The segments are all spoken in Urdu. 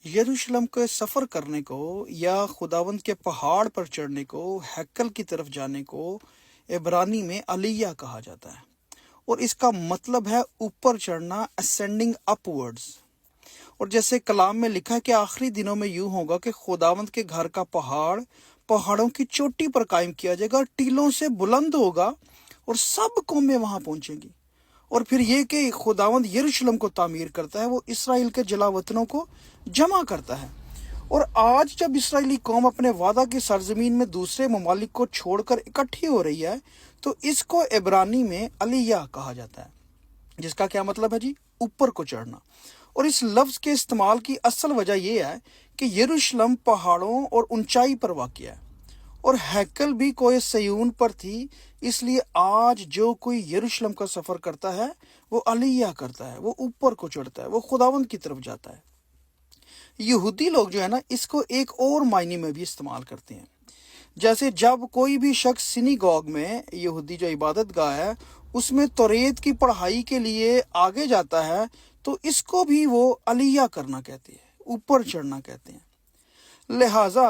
یروشلم کے سفر کرنے کو یا خداوند کے پہاڑ پر چڑھنے کو، ہیکل کی طرف جانے کو عبرانی میں علیہ کہا جاتا ہے، اور اس کا مطلب ہے اوپر چڑھنا، ascending upwards۔ اور جیسے کلام میں لکھا ہے کہ آخری دنوں میں یوں ہوگا کہ خداوند کے گھر کا پہاڑ پہاڑوں کی چوٹی پر قائم کیا جائے گا، ٹیلوں سے بلند ہوگا اور سب قومیں وہاں پہنچیں گی۔ اور پھر یہ کہ خداوند یروشلم کو تعمیر کرتا ہے، وہ اسرائیل کے جلا وطنوں کو جمع کرتا ہے۔ اور آج جب اسرائیلی قوم اپنے وعدہ کی سرزمین میں دوسرے ممالک کو چھوڑ کر اکٹھی ہو رہی ہے، تو اس کو عبرانی میں علیہ کہا جاتا ہے، جس کا کیا مطلب ہے جی؟ اوپر کو چڑھنا۔ اور اس لفظ کے استعمال کی اصل وجہ یہ ہے کہ یروشلم پہاڑوں اور اونچائی پر واقع ہے، اور ہیکل بھی کوہ سیون پر تھی، اس لیے آج جو کوئی یروشلم کا سفر کرتا ہے وہ علیہ کرتا ہے، وہ اوپر کو چڑھتا ہے، وہ خداوند کی طرف جاتا ہے۔ یہودی لوگ جو ہے نا، اس کو ایک اور معنی میں بھی استعمال کرتے ہیں۔ جیسے جب کوئی بھی شخص سینیگوگ میں، یہودی جو عبادت گاہ ہے، اس میں توریت کی پڑھائی کے لیے آگے جاتا ہے، تو اس کو بھی وہ علیہ کرنا کہتے ہیں، اوپر چڑھنا کہتے ہیں۔ لہٰذا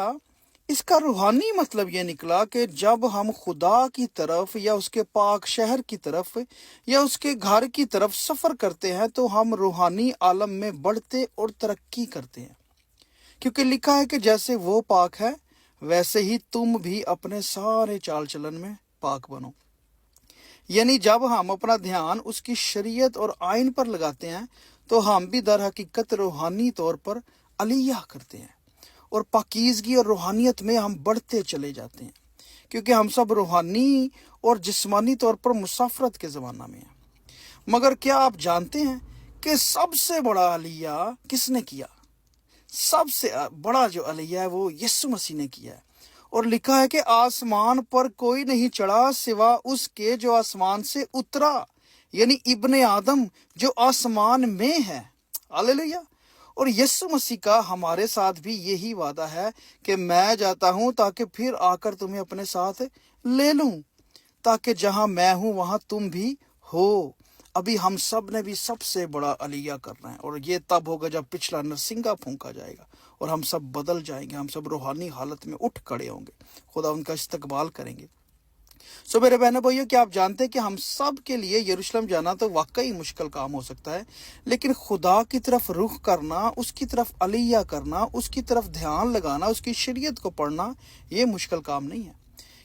اس کا روحانی مطلب یہ نکلا کہ جب ہم خدا کی طرف یا اس کے پاک شہر کی طرف یا اس کے گھر کی طرف سفر کرتے ہیں، تو ہم روحانی عالم میں بڑھتے اور ترقی کرتے ہیں، کیونکہ لکھا ہے کہ جیسے وہ پاک ہے ویسے ہی تم بھی اپنے سارے چال چلن میں پاک بنو۔ یعنی جب ہم اپنا دھیان اس کی شریعت اور آئین پر لگاتے ہیں، تو ہم بھی در حقیقت روحانی طور پر علیہ کرتے ہیں، اور پاکیزگی اور روحانیت میں ہم بڑھتے چلے جاتے ہیں، کیونکہ ہم سب روحانی اور جسمانی طور پر مسافرت کے زمانہ میں ہیں۔ مگر کیا آپ جانتے ہیں کہ سب سے بڑا علیہ کس نے کیا؟ سب سے بڑا جو علیہ ہے وہ یسوع مسیح نے کیا ہے، اور لکھا ہے کہ آسمان پر کوئی نہیں چڑھا سوا اس کے جو آسمان سے اترا، یعنی ابن آدم جو آسمان میں ہے۔ ہاللیلویہ۔ اور یسوع مسیح کا ہمارے ساتھ بھی یہی وعدہ ہے کہ میں جاتا ہوں تاکہ پھر آ کر تمہیں اپنے ساتھ لے لوں، تاکہ جہاں میں ہوں وہاں تم بھی ہو۔ ابھی ہم سب نے بھی سب سے بڑا علیہ کرنا ہے، اور یہ تب ہوگا جب پچھلا نرسنگا پھونکا جائے گا اور ہم سب بدل جائیں گے، ہم سب روحانی حالت میں اٹھ کھڑے ہوں گے، خدا ان کا استقبال کریں گے۔ سو میرے بہنوں بھائیوں، کیا آپ جانتے ہیں کہ ہم سب کے لیے یروشلم جانا تو واقعی مشکل کام ہو سکتا ہے، لیکن خدا کی طرف رخ کرنا، اس کی طرف علیہ کرنا، اس کی طرف دھیان لگانا، اس کی شریعت کو پڑھنا، یہ مشکل کام نہیں ہے،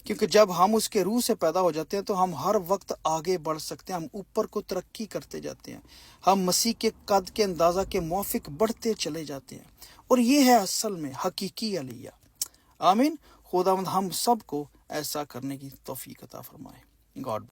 کیونکہ جب ہم اس کے روح سے پیدا ہو جاتے ہیں تو ہم ہر وقت آگے بڑھ سکتے ہیں، ہم اوپر کو ترقی کرتے جاتے ہیں، ہم مسیح کے قد کے اندازہ کے موافق بڑھتے چلے جاتے ہیں، اور یہ ہے اصل میں حقیقی علیہ۔ آمین۔ خداوند ہم سب کو ایسا کرنے کی توفیق عطا فرمائے۔ گاڈ